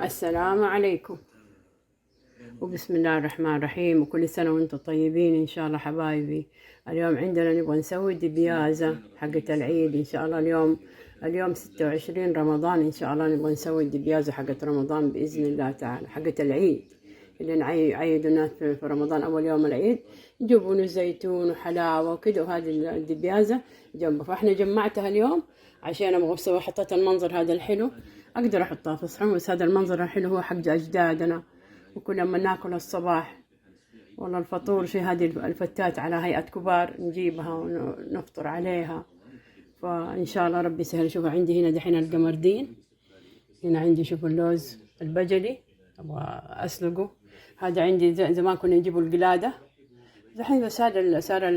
السلام عليكم وبسم الله الرحمن الرحيم، وكل سنة وانتم طيبين إن شاء الله حبايبي. اليوم عندنا نبغى نسوي دبيازة حقة العيد إن شاء الله. اليوم 26 رمضان إن شاء الله نبغى نسوي الدبيازة حقة رمضان بإذن الله تعالى، حقة العيد اللي نعيدوا الناس في رمضان. أول يوم العيد يجيبون زيتون وحلاوة وكده، وهذه الدبيازة جنبه. فإحنا جمعتها اليوم عشان أبغى أسوي، حطيت المنظر هذا الحلو أقدر أحطها في الصحن. بس هذا المنظر الحلو هو حق أجدادنا، وكل ما ناكل الصباح والله الفطور في هذه الفتات على هيئة كبار نجيبها ونفطر عليها. فإن شاء الله ربي يسهل. شوفوا عندي هنا دحين القمردين، هنا عندي شوفوا اللوز البجلي أبغى أسلقه. هذا عندي زمان كنا نجيبوا القلادة، دحين بس هذا صار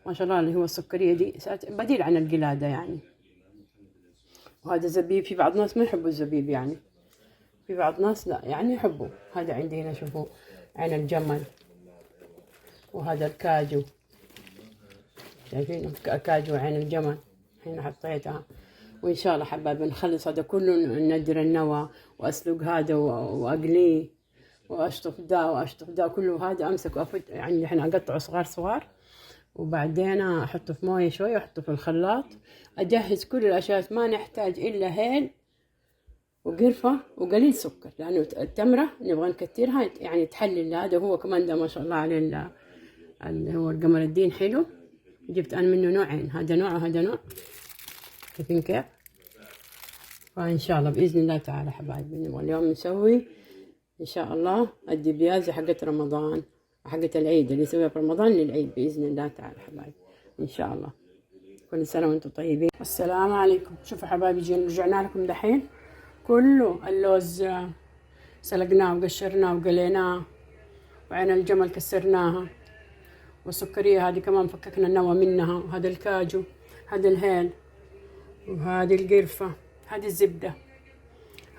ما شاء الله اللي هو السكرية دي بديل عن القلادة يعني. وهذا زبيب، في بعض الناس ما يحبوا الزبيب يعني، في بعض الناس لا يعني يحبوا. هذا عندي هنا شوفوا عين الجمل، وهذا الكاجو، شايفين كاجو عين الجمل هنا حطيتها. وإن شاء الله حبايبي نخلص هذا كله، ندر النوى وأسلق هذا وأقليه وأشطف ده وأشطف ده كله. هذا أمسك وأفت يعني الحين أقطعه صغار، وبعدين أحطه في موية شوية وأحطه في الخلاط. أجهز كل الأشياء، ما نحتاج إلا هيل وقرفة وقليل سكر، لأنه التمرة نبغى نكترها يعني تحلل. هذا هو كمان ده ما شاء الله عليه اللي هو القمر الدين حلو. جبت أنا منه نوعين، هذا نوع وهذا نوع، شايفين كيف. فإن شاء الله بإذن الله تعالى حبايبي نبغى اليوم نسوي إن شاء الله الدبيازة حقت رمضان، حقت العيد اللي نسويها في رمضان للعيد بإذن الله تعالى حبايبي إن شاء الله. كل سنة وأنتم طيبين. السلام عليكم. شوفوا حبايبي رجعنا لكم دحين كله اللوز سلقناه وقشرناه وقليناه، وعين الجمل كسرناها، والسكرية هذه كمان فككنا النوى منها، وهذا الكاجو، هذا الهيل، وهذه القرفة، هذه الزبدة.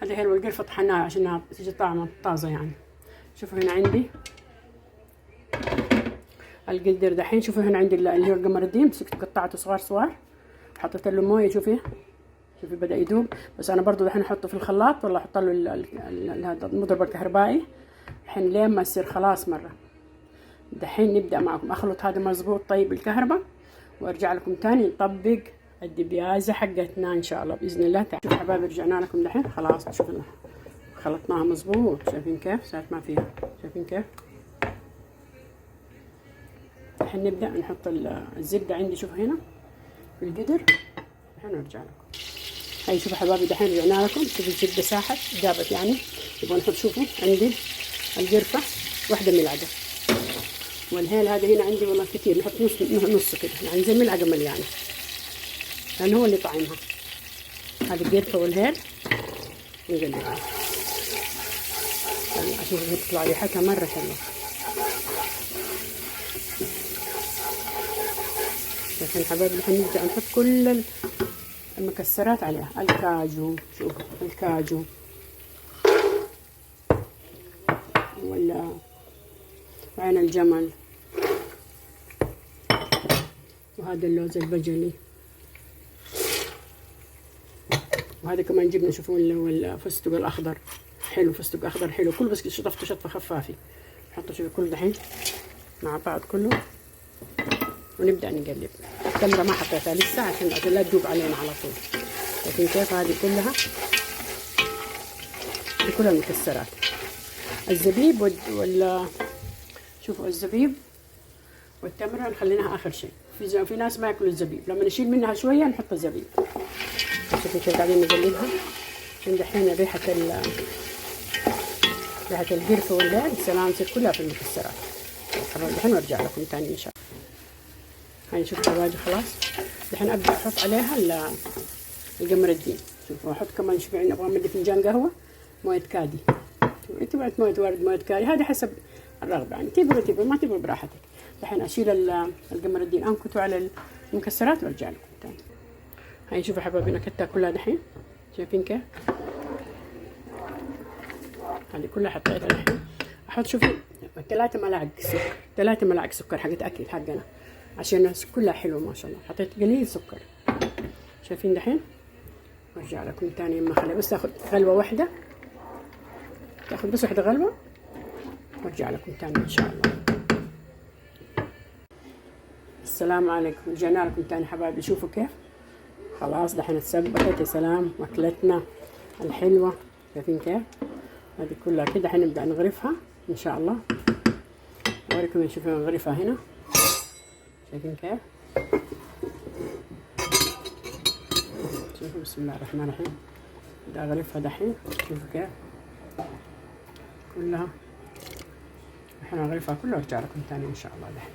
هذا الهيل والقرفة طحناها عشان تجي طعمها طازة يعني. شوفوا هنا عندي القدر دحين. شوفوا هنا عندي اللي هو القمر الدين، بس قطعته صغار حطيت له مويه. شوفي بدأ يدوب. بس انا برضو دحين احطه في الخلاط، ولا احط له هذا المضرب الكهربائي الحين لين ما يصير خلاص مره. دحين نبدأ معكم اخلط هذا مظبوط طيب الكهرباء، وارجع لكم تاني نطبق الدبيازة حقتنا ان شاء الله باذن الله تعالى. شوفوا حبايبي رجعنا لكم دحين خلاص. شوفوا خلطناها مظبوط، شايفين كيف صارت ما فيها، شايفين كيف. الحين نبدأ نحط الزبدة عندي. شوفوا هنا في القدر. الحين نرجع لكم. هاي شوفوا حبايبي دحين رجعنا لكم. شوفوا الزبدة ساحت دابت يعني. يبغى نحط، شوفوا عندي القرفة واحدة ملعقة، والهيل هذا هنا عندي والله كثير، نحط نص كده يعني زي ملعقة مليانة، لأن هو اللي طعمها. هذه القرفة والهيل نقلبها يعني عشان تطلع ريحتها مرة حلوة. لكن حبايبي الحين نرجع نحط كل المكسرات عليها. الكاجو، شوفوا الكاجو ولا عين الجمل، وهذا اللوز البجلي، وهذا كمان جبنا. شوفوا الفستق الأخضر حلو، فستق أخضر حلو كله، بس شطفته شطفة خفافة. نحطه شوفوا كل دحين مع بعض كله، ونبدأ نقلب. التمرة ما حطيتها لسه عشان لا تذوب علينا على طول. لكن كيف هذه كلها المكسرات. الزبيب ولا شوفوا الزبيب والتمرة نخليناها آخر شيء. في ناس ما ياكلوا الزبيب، لما نشيل منها شوية نحط الزبيب. شوفوا كيف قاعدين نقلبها عشان دحين ريحة القرفة والليل السلام تصير كلها في المكسرات. دحين وارجع لكم تاني إن شاء الله. هاي شوفوا حبايبي خلاص. دحين ابدا احط عليها القمر الدين. شوفوا احط كمان شوفوا ابغى املي فنجان قهوه، مويه كادي. تبعت مويه ورد، مويه كادي، هذه حسب الرغبه يعني. تبغى ما تبغى براحتك. دحين اشيل القمر الدين انكته على المكسرات وارجع لكم تاني. هاي شوفوا حبايبي نكتها كلها دحين، شايفين كيف. هذه كلها حطيتها دحين. احط شوفوا 3 ملاعق سكر حقت اكل حقنا عشان كلها حلو ما شاء الله. حطيت قليل سكر، شايفين دحين. وارجع لكم تاني. ما خلي بس اخذ غلوه واحده تاخذ بس واحدة غلوة وارجع لكم تاني ان شاء الله. السلام عليكم، رجعنا لكم تاني حبايبي. شوفوا كيف خلاص دحين اتسبكت. يا سلام اكلتنا الحلوة، شايفين كيف؟ هذه كلها كده حنبدأ نغرفها ان شاء الله. اوريكم شوفوا نغرفها هنا، شايفين كيف؟ شوفوا بسم الله الرحمن الرحيم. بدي اغرفها دحين، شوفوا كيف كلها. الحين اغرفها كلها وارجع لكم تاني ان شاء الله دحين.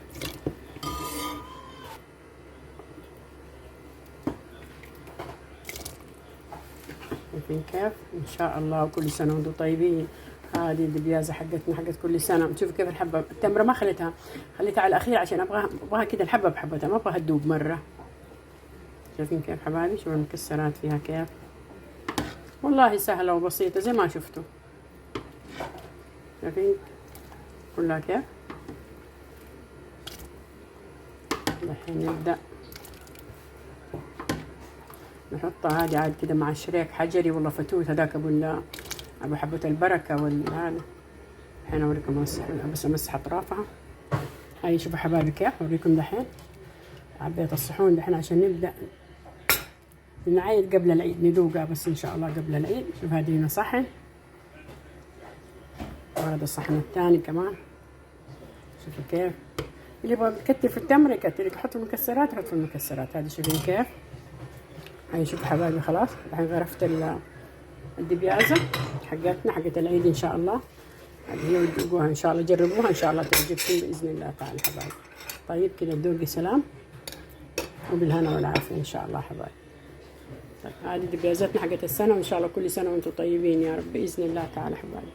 شايفين كيف؟ ان شاء الله. وكل سنه وانتم طيبين. هذه الدبيازه حقتنا حقت كل سنه. شوفوا كيف الحبه، التمره ما خليتها على الاخير عشان ابغاها كده الحبه بحبتها، ما ابغاها تدوب مره. شايفين كيف حبايبي؟ شوفوا المكسرات فيها كيف، والله سهله وبسيطه زي ما شفتوا. شايفين كلها كيف؟ الحين نبدا نحطها هذه عاد كده مع شريك حجري والله فتوت هذاك ابو حبة البركة والهذا. الحين اوريكم بس امسح اطرافها. هاي شوفوا حبايبي كيف، اوريكم دحين عبيت الصحون دحين عشان نبدا نعيد قبل العيد، ندوقها بس ان شاء الله قبل العيد. شوف هذه هنا صحن، وهذا الصحن الثاني كمان. شوفوا كيف، اللي يبغى يكتر في التمر يكتر، يحط المكسرات يحط في المكسرات. هذه شوفين كيف. هاي شوفوا حبايبي خلاص الحين غرفت الدبيازة حقتنا حقت العيد ان شاء الله. هذه هي وتذوقوها ان شاء الله، جربوها ان شاء الله تعجبكم باذن الله تعالى حبايبي. طيب كده تذوقي سلام وبالهنا والعافيه ان شاء الله حبايبي. طيب هذه دبيازتنا حقت السنه، وان شاء الله كل سنه وانتم طيبين يا رب باذن الله تعالى حبايبي.